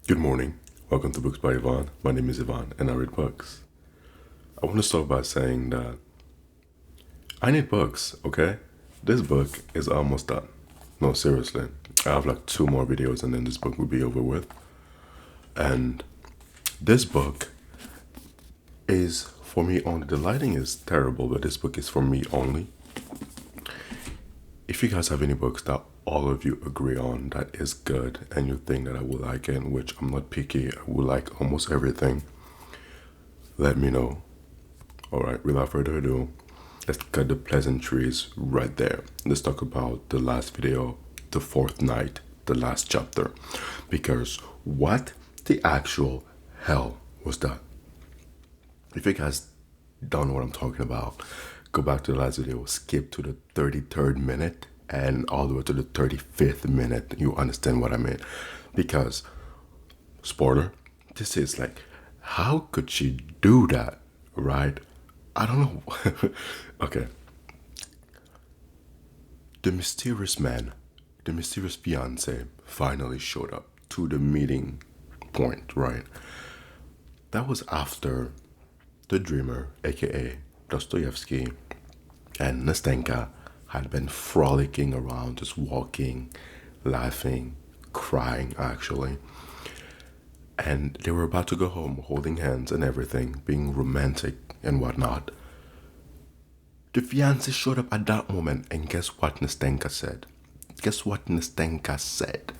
Good morning. Welcome to Books by Yvonne. My name is Yvonne and I read books. I want to start by saying that I need books, okay? This book is almost done. No, seriously. I have like two more videos and then this book will be over with. And this book is for me only. The lighting is terrible, but this book is for me only. If you guys have any books that all of you agree on that is good and you think that I will like it, which I'm not picky, I will like almost everything, let me know. Alright, without further ado, let's cut the pleasantries right there. Let's talk about the last video, the fourth night, the last chapter. Because what the actual hell was that? If you guys don't know what I'm talking about, go back to the last video, skip to the 33rd minute and all the way to the 35th minute. You understand what I mean. Because, spoiler, this is like, how could she do that, right? I don't know. Okay. The mysterious man, the mysterious fiance, finally showed up to the meeting point, right? That was after the dreamer, aka Dostoevsky, and Nastenka had been frolicking around, just walking, laughing, crying actually. And they were about to go home, holding hands and everything, being romantic and whatnot. The fiance showed up at that moment, and guess what Nastenka said? Guess what Nastenka said?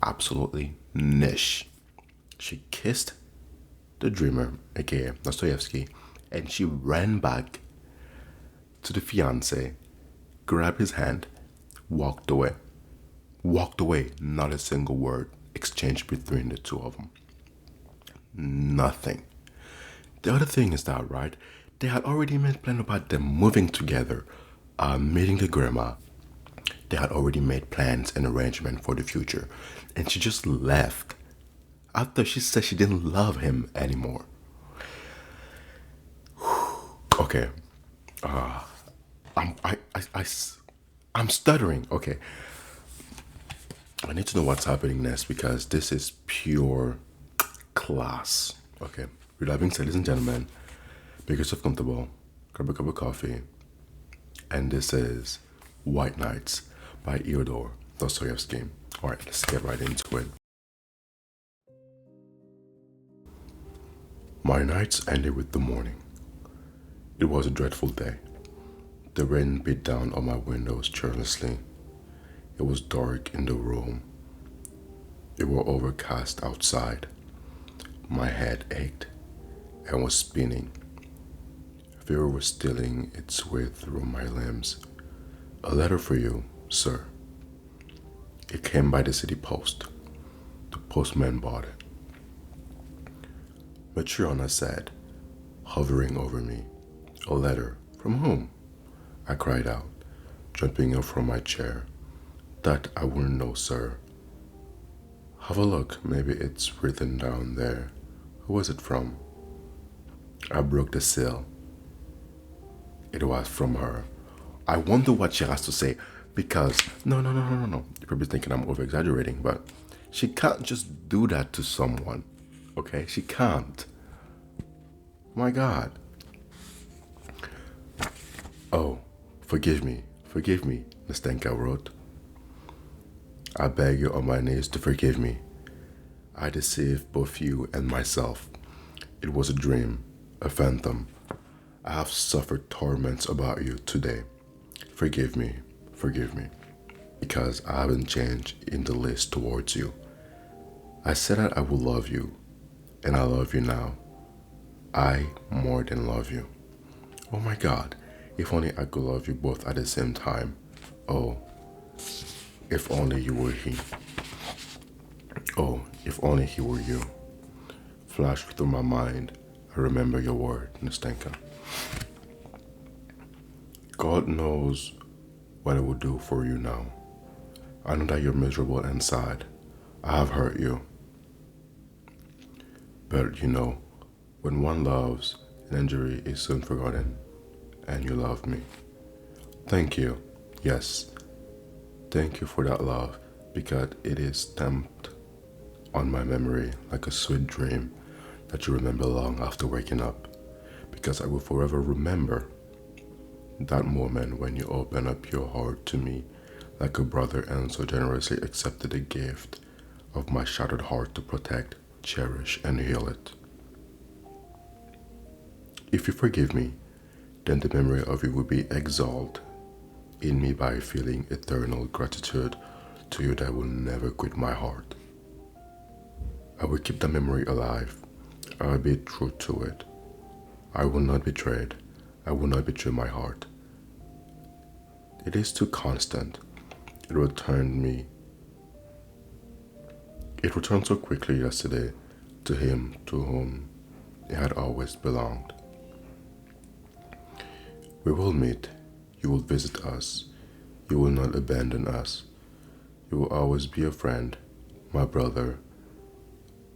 Absolutely nish. She kissed the dreamer, aka Dostoevsky, and she ran back to the fiance, grabbed his hand, walked away. Walked away, not a single word exchanged between the two of them. Nothing. The other thing is that, right, they had already made plans about them moving together, meeting the grandma. They had already made plans and arrangement for the future. And she just left after she said she didn't love him anymore. Okay. I'm, I, I'm stuttering. Okay. I need to know what's happening next because this is pure class. Okay. With that being said, ladies and gentlemen, make yourself comfortable, grab a cup of coffee, and this is White Nights by Fyodor Dostoevsky. All right, let's get right into it. My nights ended with the morning. It was a dreadful day. The rain beat down on my windows carelessly. It was dark in the room. It was overcast outside. My head ached and was spinning. Fear was stealing its way through my limbs. A letter for you, sir. It came by the city post. The postman bought it. Matriona said, hovering over me. A letter? From whom? I cried out, jumping up from my chair. That I wouldn't know, sir. Have a look, maybe it's written down there. Who was it from? I broke the seal. It was from her. I wonder what she has to say because no. You're probably thinking I'm over exaggerating, but she can't just do that to someone. Okay? She can't. My God. Oh, forgive me, Nastenka wrote. I beg you on my knees to forgive me. I deceived both you and myself. It was a dream, a phantom. I have suffered torments about you today. Forgive me, because I haven't changed in the least towards you. I said that I will love you, and I love you now. I more than love you. Oh my God, if only I could love you both at the same time. Oh, if only you were he. Oh, if only he were you. Flashed through my mind, I remember your word, Nastenka. God knows what I will do for you now. I know that you're miserable inside. I have hurt you. But you know, when one loves, an injury is soon forgotten, and you loved me. Thank you. Yes, thank you for that love, because it is stamped on my memory like a sweet dream that you remember long after waking up, because I will forever remember that moment when you opened up your heart to me like a brother and so generously accepted the gift of my shattered heart to protect, cherish, and heal it. If you forgive me, then the memory of you will be exalted in me by feeling eternal gratitude to you that will never quit my heart. I will keep the memory alive. I will be true to it. I will not betray it. I will not betray my heart. It is too constant. It returned me. It returned so quickly yesterday to him to whom it had always belonged. We will meet. You will visit us. You will not abandon us. You will always be a friend, my brother.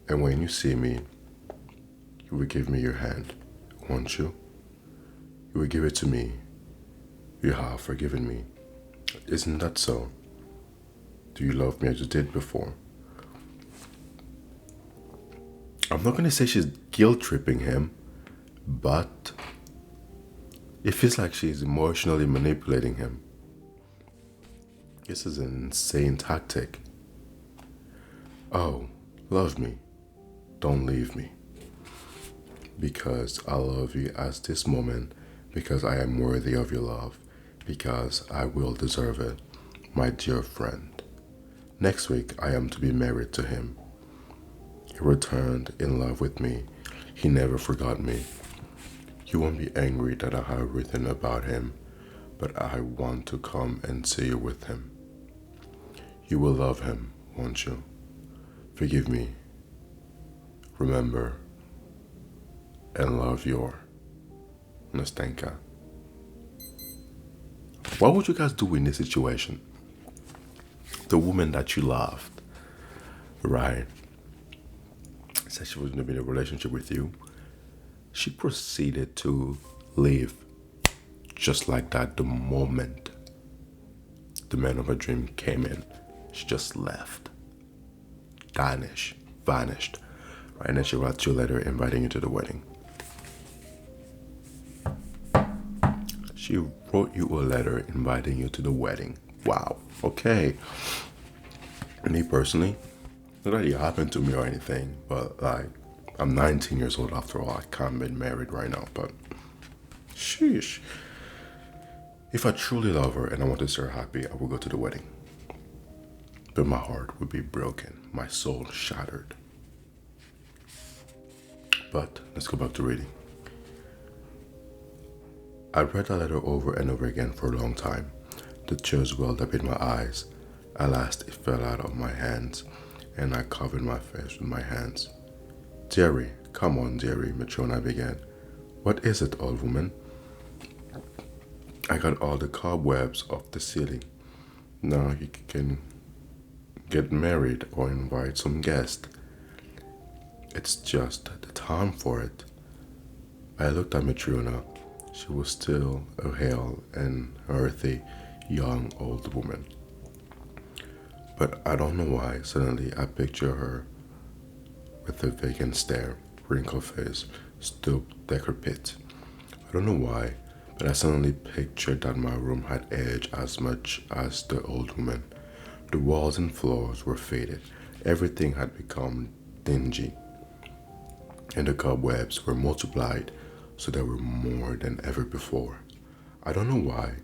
And when you see me, you will give me your hand, won't you? You will give it to me. You have forgiven me. Isn't that so? Do you love me as you did before? I'm not going to say she's guilt tripping him, but it feels like she's emotionally manipulating him. This is an insane tactic. Oh, love me. Don't leave me. Because I love you at this moment, because I am worthy of your love, because I will deserve it, my dear friend. Next week, I am to be married to him. He returned in love with me. He never forgot me. You won't be angry that I have written about him, but I want to come and see you with him. You will love him, won't you? Forgive me. Remember and love your Nastenka. What would you guys do in this situation? The woman that you loved, right, said she was going to be in a relationship with you. She proceeded to leave just like that the moment the man of her dream came in. She just left. Vanished. Right, and then she wrote you a letter inviting you to the wedding. She wrote you a letter inviting you to the wedding. Wow. Okay. Me personally, not that it happened to me or anything, but like, I'm 19 years old after all. I can't be married right now, but sheesh. If I truly love her and I want to see her happy, I will go to the wedding. But my heart would be broken, my soul shattered. But let's go back to reading. I read the letter over and over again for a long time. The tears welled up in my eyes. At last it fell out of my hands, and I covered my face with my hands. Dearie, come on, dearie, Matrona began. What is it, old woman? I got all the cobwebs off the ceiling. Now you can get married or invite some guests. It's just the time for it. I looked at Matrona. She was still a hale and earthy young old woman. But I don't know why, suddenly I picture her with a vacant stare, wrinkled face, stooped, decrepit. I don't know why, but I suddenly pictured that my room had aged as much as the old woman. The walls and floors were faded. Everything had become dingy, and the cobwebs were multiplied so there were more than ever before. I don't know why,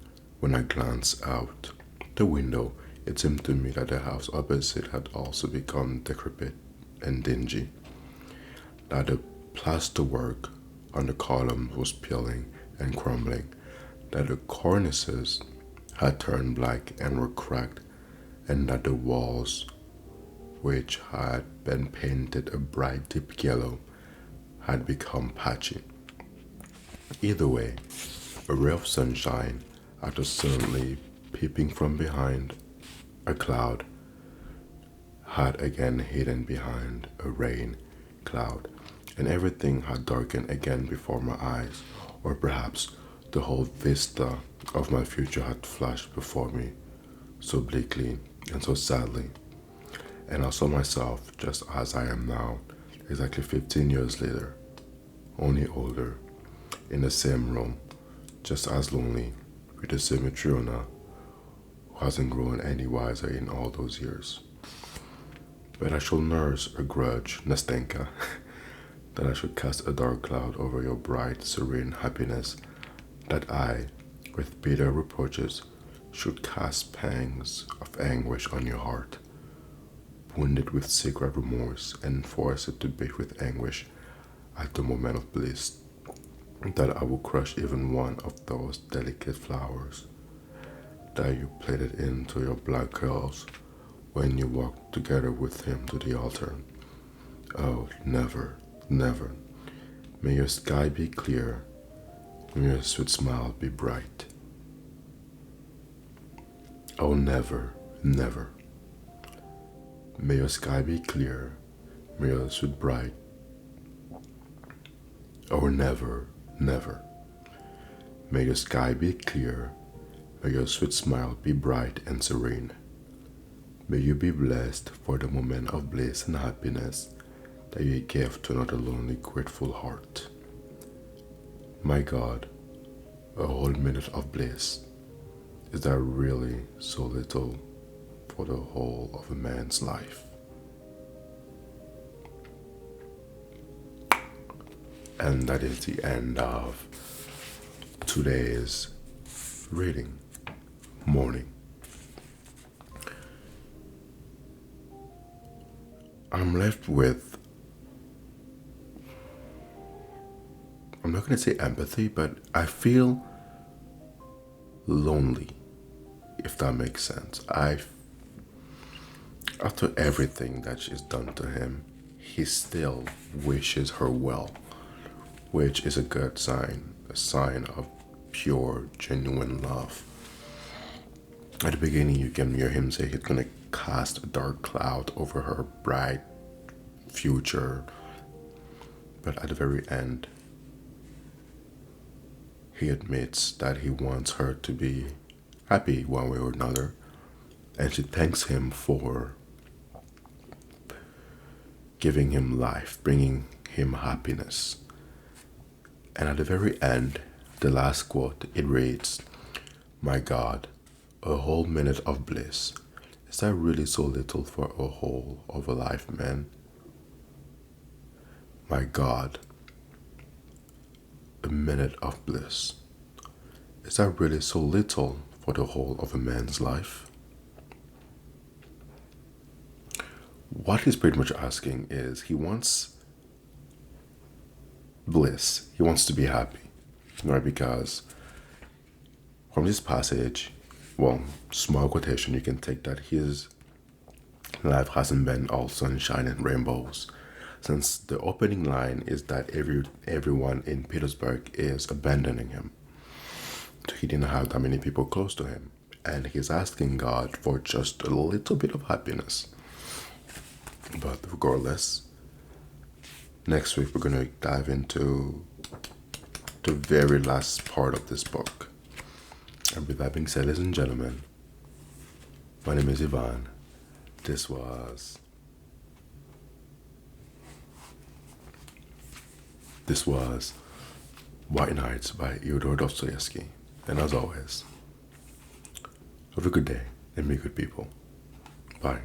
when I glanced out the window, it seemed to me that the house opposite had also become decrepit and dingy, that the plasterwork on the columns was peeling and crumbling, that the cornices had turned black and were cracked, and that the walls, which had been painted a bright deep yellow, had become patchy. Either way, a ray of sunshine, after suddenly peeping from behind a cloud, had again hidden behind a rain cloud, and everything had darkened again before my eyes, or perhaps the whole vista of my future had flashed before me, so bleakly and so sadly. And I saw myself just as I am now, exactly 15 years later, only older, in the same room, just as lonely, with the same Matriona who hasn't grown any wiser in all those years. But I shall nurse a grudge, Nastenka, that I should cast a dark cloud over your bright, serene happiness, that I, with bitter reproaches, should cast pangs of anguish on your heart, wound it with secret remorse, and force it to beat with anguish at the moment of bliss, that I will crush even one of those delicate flowers that you plaited into your black curls when you walked together with him to the altar. Oh, never, never. May your sky be clear, may your sweet smile be bright. Oh, never, never. May your sky be clear, may your sweet bright. Oh, never, never. May your sky be clear, may your sweet smile be bright and serene. May you be blessed for the moment of bliss and happiness that you gave to another lonely, grateful heart. My God, a whole minute of bliss. Is that really so little for the whole of a man's life? And that is the end of today's reading, morning. I'm left with, I'm not going to say empathy, but I feel lonely, if that makes sense. After everything that she's done to him, he still wishes her well, which is a good sign, a sign of pure, genuine love. At the beginning, you can hear him say he's gonna cast a dark cloud over her bright future, but at the very end, he admits that he wants her to be happy one way or another, and she thanks him for giving him life, bringing him happiness. And at the very end, the last quote, it reads, "My God, a whole minute of bliss. Is that really so little for a whole of a life, man? My God, a minute of bliss. Is that really so little for the whole of a man's life?" What he's pretty much asking is he wants bliss. He wants to be happy, right? Because from this passage, well, small quotation, you can take that his life hasn't been all sunshine and rainbows. Since the opening line is that everyone in Petersburg is abandoning him. So he didn't have that many people close to him. And he's asking God for just a little bit of happiness. But regardless, next week we're going to dive into the very last part of this book. And with that being said, ladies and gentlemen, my name is Ivan. This was White Nights by Fyodor Dostoevsky. And as always, have a good day and be good people. Bye.